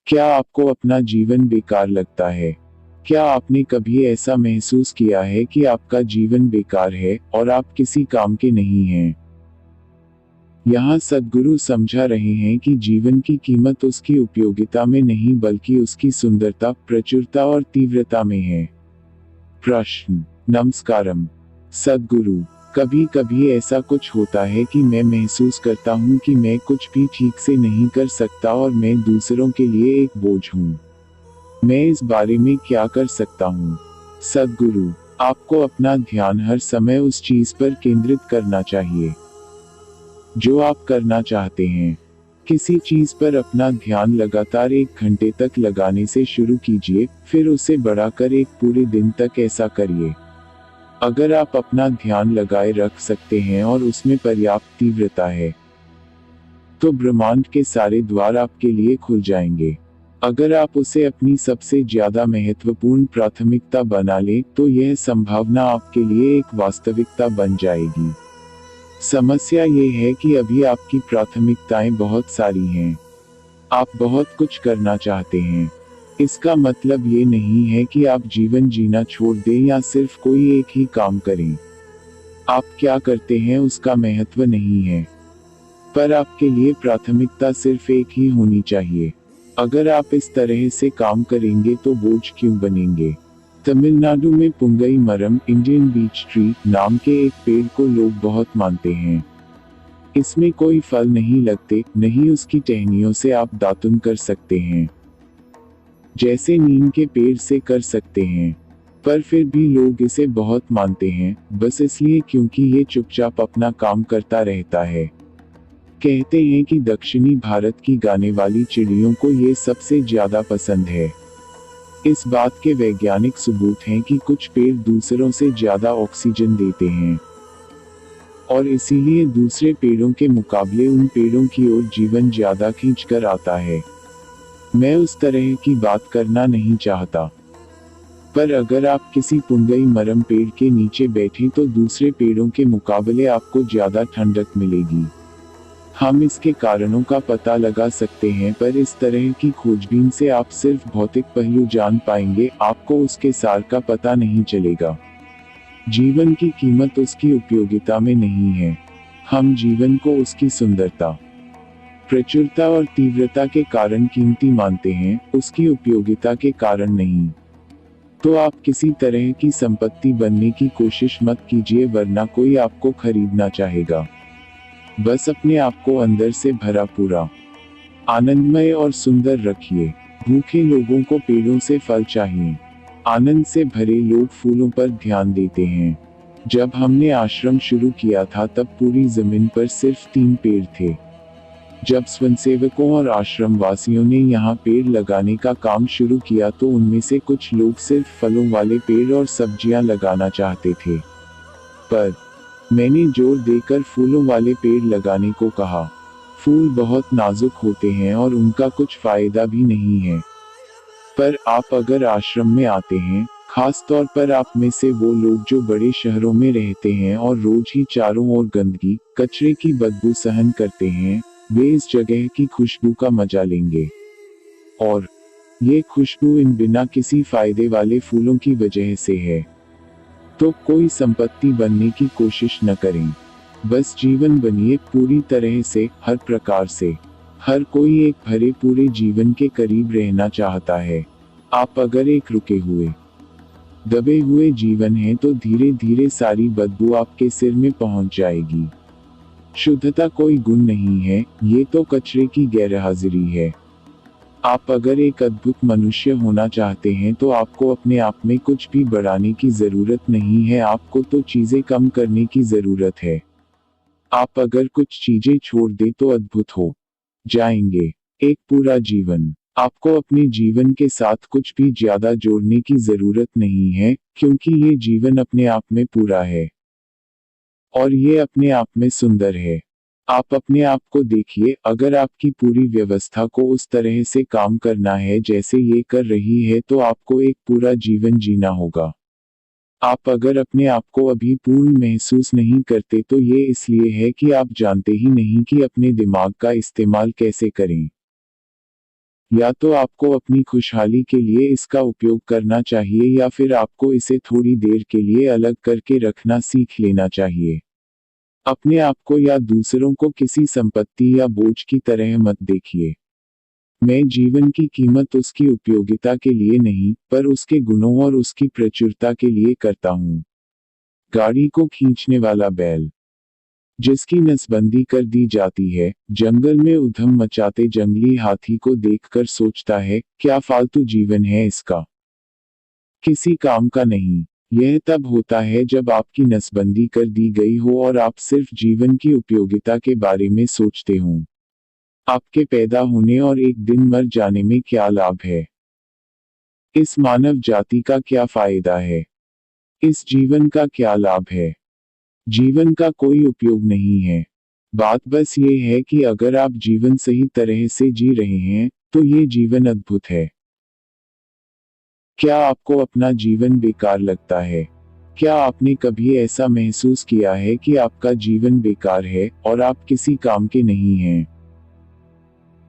क्या आपको अपना जीवन बेकार लगता है? क्या आपने कभी ऐसा महसूस किया है कि आपका जीवन बेकार है और आप किसी काम के नहीं हैं? यहाँ सद्गुरु समझा रहे हैं कि जीवन की कीमत उसकी उपयोगिता में नहीं बल्कि उसकी सुंदरता, प्रचुरता और तीव्रता में है। प्रश्न। नमस्कारम सद्गुरु, कभी कभी ऐसा कुछ होता है कि मैं महसूस करता हूँ कि मैं कुछ भी ठीक से नहीं कर सकता और मैं दूसरों के लिए एक बोझ हूँ। मैं इस बारे में क्या कर सकता हूँ? सद्गुरु, आपको अपना ध्यान हर समय उस चीज पर केंद्रित करना चाहिए जो आप करना चाहते हैं। किसी चीज पर अपना ध्यान लगातार 1 घंटे तक लगाने से शुरू कीजिए, फिर उसे बढ़ाकर एक पूरे दिन तक ऐसा करिए। अगर आप अपना ध्यान लगाए रख सकते हैं और उसमें पर्याप्त तीव्रता है, तो ब्रह्मांड के सारे द्वार आपके लिए खुल जाएंगे। अगर आप उसे अपनी सबसे ज्यादा महत्वपूर्ण प्राथमिकता बना लें, तो यह संभावना आपके लिए एक वास्तविकता बन जाएगी। समस्या ये है कि अभी आपकी प्राथमिकताएं बहुत सारी हैं। आप बहुत कुछ करना चाहते हैं। इसका मतलब ये नहीं है कि आप जीवन जीना छोड़ दें या सिर्फ कोई एक ही काम करें। आप क्या करते हैं उसका महत्व नहीं है, पर आपके लिए प्राथमिकता सिर्फ एक ही होनी चाहिए। अगर आप इस तरह से काम करेंगे तो बोझ क्यों बनेंगे? तमिलनाडु में पुंगई मरम, इंडियन बीच ट्री नाम के एक पेड़ को लोग बहुत मानते हैं। इसमें कोई फल नहीं लगते, नहीं उसकी टहनियों से आप दातुन कर सकते हैं, जैसे नीम के पेड़ से कर सकते हैं। पर फिर भी लोग इसे बहुत मानते हैं, बस इसलिए क्योंकि ये चुपचाप अपना काम करता रहता है। कहते हैं कि दक्षिणी भारत की गाने वाली चिड़ियों को ये सबसे ज्यादा पसंद है। इस बात के वैज्ञानिक सबूत हैं कि कुछ पेड़ दूसरों से ज्यादा ऑक्सीजन देते हैं, और इसीलिए दूसरे पेड़ों के मुकाबले उन पेड़ों की ओर जीवन ज्यादा खींच कर आता है। मैं उस तरह की बात करना नहीं चाहता, पर अगर आप किसी पुंगई मरम पेड़ के नीचे बैठें तो दूसरे पेड़ों के मुकाबले आपको ज्यादा ठंडक मिलेगी। हम इसके कारणों का पता लगा सकते हैं, पर इस तरह की खोजबीन से आप सिर्फ भौतिक पहलू जान पाएंगे, आपको उसके सार का पता नहीं चलेगा। जीवन की कीमत उसकी उपयोगिता में नहीं है। हम जीवन को उसकी सुंदरता, प्रचुरता और तीव्रता के कारण कीमती मानते हैं, उसकी उपयोगिता के कारण नहीं। तो आप किसी तरह की संपत्ति बनने की कोशिश मत कीजिए, वरना कोई आपको खरीदना चाहेगा। बस अपने आप को अंदर से भरा पूरा, आनंदमय और सुंदर रखिए। भूखे लोगों को पेड़ों से फल चाहिए। आनंद से भरे लोग फूलों पर ध्यान देते हैं। जब हमने आश्रम शुरू किया था तब पूरी जमीन पर सिर्फ 3 पेड़ थे। जब स्वयंसेवकों और आश्रम वासियों ने यहाँ पेड़ लगाने का काम शुरू किया तो उनमें से कुछ लोग सिर्फ फलों वाले पेड़ और सब्जियां लगाना चाहते थे, पर मैंने जोर देकर फूलों वाले पेड़ लगाने को कहा। फूल बहुत नाजुक होते हैं और उनका कुछ फायदा भी नहीं है। पर आप अगर आश्रम में आते हैं, खास तौर पर आप में से वो लोग जो बड़े शहरों में रहते हैं और रोज ही चारों ओर गंदगी, कचरे की बदबू सहन करते हैं, वे इस जगह की खुशबू का मजा लेंगे। और ये खुशबू इन बिना किसी फायदे वाले फूलों की वजह से है। तो कोई संपत्ति बनने की कोशिश न करें। बस जीवन बनिए पूरी तरह से, हर प्रकार से। हर कोई एक भरे पूरे जीवन के करीब रहना चाहता है। आप अगर एक रुके हुए, दबे हुए जीवन हैं तो धीरे धीरे सारी बदबू आपके सिर में पहुंच जाएगी। शुद्धता कोई गुण नहीं है, ये तो कचरे की गैरहाजिरी है। आप अगर एक अद्भुत मनुष्य होना चाहते हैं तो आपको अपने आप में कुछ भी बढ़ाने की जरूरत नहीं है, आपको तो चीजें कम करने की जरूरत है। आप अगर कुछ चीजें छोड़ दे तो अद्भुत हो जाएंगे। एक पूरा जीवन। आपको अपने जीवन के साथ कुछ भी ज्यादा जोड़ने की जरूरत नहीं है, क्योंकि ये जीवन अपने आप में पूरा है और ये अपने आप में सुंदर है। आप अपने आप को देखिए, अगर आपकी पूरी व्यवस्था को उस तरह से काम करना है जैसे ये कर रही है तो आपको एक पूरा जीवन जीना होगा। आप अगर अपने आप को अभी पूर्ण महसूस नहीं करते तो ये इसलिए है कि आप जानते ही नहीं कि अपने दिमाग का इस्तेमाल कैसे करें। या तो आपको अपनी खुशहाली के लिए इसका उपयोग करना चाहिए या फिर आपको इसे थोड़ी देर के लिए अलग करके रखना सीख लेना चाहिए। अपने आप को या दूसरों को किसी संपत्ति या बोझ की तरह मत देखिए। मैं जीवन की कीमत उसकी उपयोगिता के लिए नहीं, पर उसके गुणों और उसकी प्रचुरता के लिए करता हूँ। गाड़ी को खींचने वाला बैल जिसकी नसबंदी कर दी जाती है, जंगल में उधम मचाते जंगली हाथी को देखकर सोचता है, क्या फालतू जीवन है इसका, किसी काम का नहीं। यह तब होता है जब आपकी नसबंदी कर दी गई हो और आप सिर्फ जीवन की उपयोगिता के बारे में सोचते हो। आपके पैदा होने और एक दिन मर जाने में क्या लाभ है? इस मानव जाति का क्या फायदा है? इस जीवन का क्या लाभ है? जीवन का कोई उपयोग नहीं है। बात बस ये है कि अगर आप जीवन सही तरह से जी रहे हैं, तो ये जीवन अद्भुत है। क्या आपको अपना जीवन बेकार लगता है? क्या आपने कभी ऐसा महसूस किया है कि आपका जीवन बेकार है और आप किसी काम के नहीं हैं?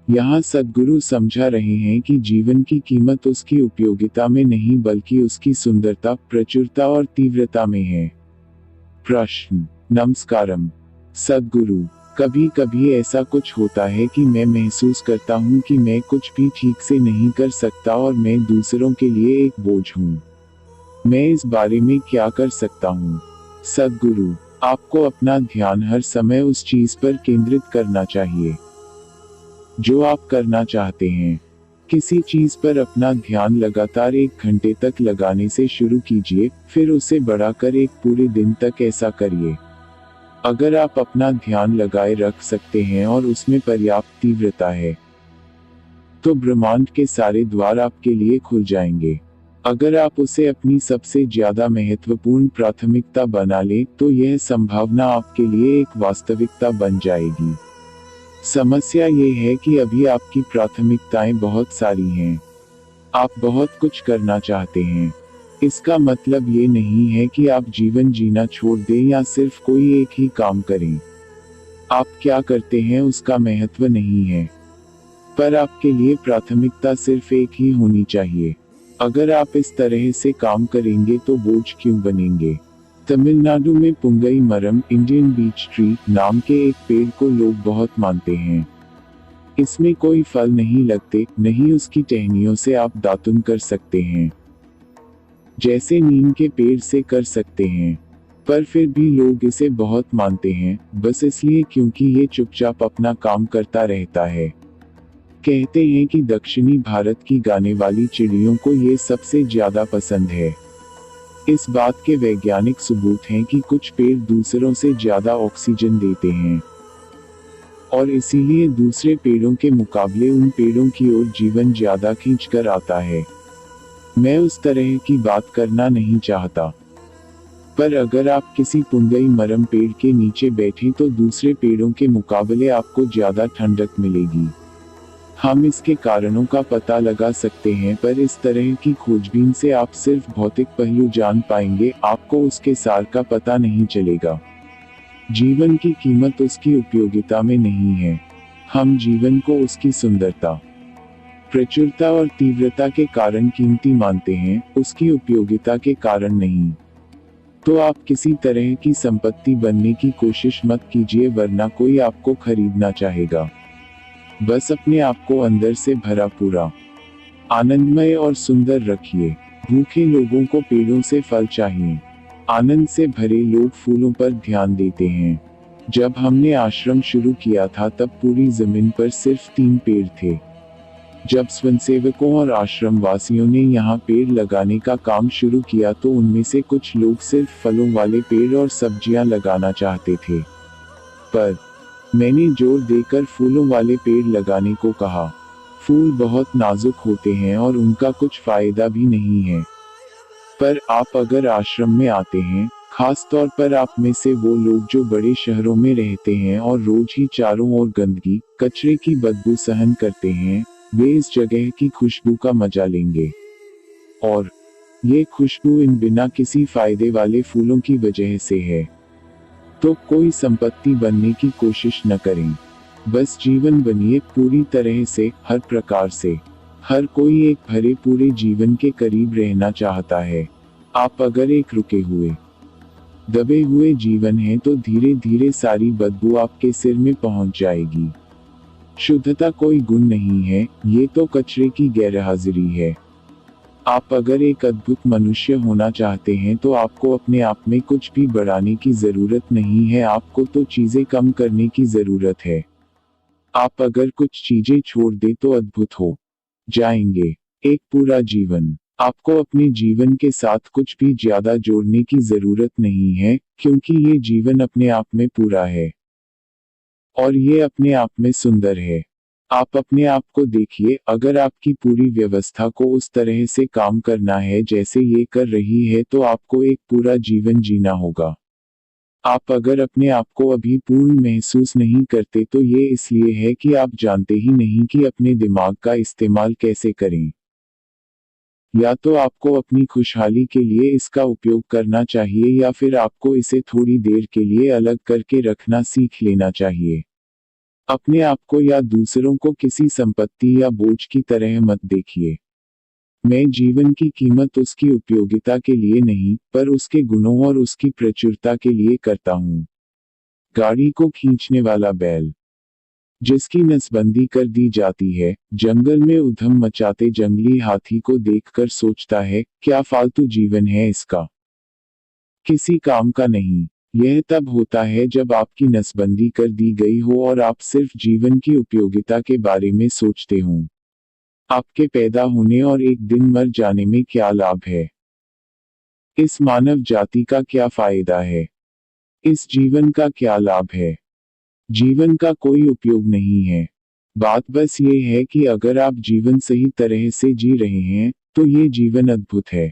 यहाँ सद्गुरु समझा रहे हैं कि जीवन की कीमत उसकी उपयोगिता में नहीं बल्कि उसकी सुंदरता, प्रचुरता और तीव्रता में है। प्रश्न। नमस्कारम सद्गुरु, कभी कभी ऐसा कुछ होता है कि मैं महसूस करता हूँ कि मैं कुछ भी ठीक से नहीं कर सकता और मैं दूसरों के लिए एक बोझ हूँ। मैं इस बारे में क्या कर सकता हूँ? सद्गुरु, आपको अपना ध्यान हर समय उस चीज पर केंद्रित करना चाहिए जो आप करना चाहते हैं। किसी चीज पर अपना ध्यान लगातार 1 घंटे तक लगाने से शुरू कीजिए, फिर उसे बढ़ाकर एक पूरे दिन तक ऐसा करिए। अगर आप अपना ध्यान लगाए रख सकते हैं और उसमें पर्याप्त तीव्रता है, तो ब्रह्मांड के सारे द्वार आपके लिए खुल जाएंगे। अगर आप उसे अपनी सबसे ज्यादा महत्वपूर्ण प्राथमिकता बना लें, तो यह संभावना आपके लिए एक वास्तविकता बन जाएगी। समस्या ये है कि अभी आपकी प्राथमिकताएं बहुत सारी हैं। आप बहुत कुछ करना चाहते हैं। इसका मतलब ये नहीं है कि आप जीवन जीना छोड़ दें या सिर्फ कोई एक ही काम करें। आप क्या करते हैं उसका महत्व नहीं है, पर आपके लिए प्राथमिकता सिर्फ एक ही होनी चाहिए। अगर आप इस तरह से काम करेंगे तो बोझ क्यों बनेंगे? तमिलनाडु में पुंगई मरम, इंडियन बीच ट्री नाम के एक पेड़ को लोग बहुत मानते हैं। इसमें कोई फल नहीं लगते, नहीं उसकी टहनियों से आप दातुन कर सकते हैं, जैसे नीम के पेड़ से कर सकते हैं। पर फिर भी लोग इसे बहुत मानते हैं, बस इसलिए क्योंकि ये चुपचाप अपना काम करता रहता है। कहते हैं कि दक्षिणी भारत की गाने वाली चिड़ियों को ये सबसे ज्यादा पसंद है। इस बात के वैज्ञानिक सबूत हैं कि कुछ पेड़ दूसरों से ज्यादा ऑक्सीजन देते हैं और इसीलिए दूसरे पेड़ों के मुकाबले उन पेड़ों की ओर जीवन ज्यादा खींच कर आता है। मैं उस तरह की बात करना नहीं चाहता, पर अगर आप किसी पुंगई मरम पेड़ के नीचे बैठें तो दूसरे पेड़ों के मुकाबले आपको ज्यादा ठंडक मिलेगी। हम इसके कारणों का पता लगा सकते हैं, पर इस तरह की खोजबीन से आप सिर्फ भौतिक पहलू जान पाएंगे, आपको उसके सार का पता नहीं चलेगा। जीवन की कीमत उसकी उपयोगिता में नहीं है। हम जीवन को उसकी सुंदरता, प्रचुरता और तीव्रता के कारण कीमती मानते हैं, उसकी उपयोगिता के कारण नहीं। तो आप किसी तरह की संपत्ति बनने की कोशिश मत कीजिए, वरना कोई आपको खरीदना चाहेगा। बस अपने आप को अंदर से भरा पूरा, आनंदमय और सुंदर रखिए। भूखे लोगों को पेड़ों से फल चाहिए। आनंद से भरे लोग फूलों पर ध्यान देते हैं। जब हमने आश्रम शुरू किया था तब पूरी जमीन पर सिर्फ 3 पेड़ थे। जब स्वयंसेवकों और आश्रम वासियों ने यहाँ पेड़ लगाने का काम शुरू किया तो उनमें से कुछ लोग सिर्फ फलों वाले पेड़ और सब्जियां लगाना चाहते थे, पर मैंने जोर देकर फूलों वाले पेड़ लगाने को कहा। फूल बहुत नाजुक होते हैं और उनका कुछ फायदा भी नहीं है, पर आप अगर आश्रम में आते हैं, खास तौर पर आप में से वो लोग जो बड़े शहरों में रहते हैं और रोज ही चारों ओर गंदगी, कचरे की बदबू सहन करते हैं, वे इस जगह की खुशबू का मजा लेंगे। और ये खुशबू इन बिना किसी फायदे वाले फूलों की वजह से है। तो कोई संपत्ति बनने की कोशिश न करें, बस जीवन बनिए पूरी तरह से, हर प्रकार से। हर कोई एक भरे पूरे जीवन के करीब रहना चाहता है। आप अगर एक रुके हुए, दबे हुए जीवन है तो धीरे धीरे सारी बदबू आपके सिर में पहुंच जाएगी। शुद्धता कोई गुण नहीं है, ये तो कचरे की गैरहाजिरी है। आप अगर एक अद्भुत मनुष्य होना चाहते हैं तो आपको अपने आप में कुछ भी बढ़ाने की जरूरत नहीं है, आपको तो चीजें कम करने की जरूरत है। आप अगर कुछ चीजें छोड़ दे तो अद्भुत हो जाएंगे। एक पूरा जीवन। आपको अपने जीवन के साथ कुछ भी ज्यादा जोड़ने की जरूरत नहीं है, क्योंकि ये जीवन अपने आप में पूरा है और ये अपने आप में सुंदर है। आप अपने आप को देखिए, अगर आपकी पूरी व्यवस्था को उस तरह से काम करना है जैसे ये कर रही है तो आपको एक पूरा जीवन जीना होगा। आप अगर अपने आप को अभी पूर्ण महसूस नहीं करते तो ये इसलिए है कि आप जानते ही नहीं कि अपने दिमाग का इस्तेमाल कैसे करें। या तो आपको अपनी खुशहाली के लिए इसका उपयोग करना चाहिए या फिर आपको इसे थोड़ी देर के लिए अलग करके रखना सीख लेना चाहिए। अपने आप को या दूसरों को किसी संपत्ति या बोझ की तरह मत देखिए। मैं जीवन की कीमत उसकी उपयोगिता के लिए नहीं, पर उसके गुणों और उसकी प्रचुरता के लिए करता हूँ। गाड़ी को खींचने वाला बैल, जिसकी नसबंदी कर दी जाती है, जंगल में उधम मचाते जंगली हाथी को देखकर सोचता है, क्या फालतू जीवन है इसका, किसी काम का नहीं। यह तब होता है जब आपकी नसबंदी कर दी गई हो और आप सिर्फ जीवन की उपयोगिता के बारे में सोचते हो। आपके पैदा होने और एक दिन मर जाने में क्या लाभ है? इस मानव जाति का क्या फायदा है? इस जीवन का क्या लाभ है? जीवन का कोई उपयोग नहीं है। बात बस ये है कि अगर आप जीवन सही तरह से जी रहे हैं, तो ये जीवन अद्भुत है।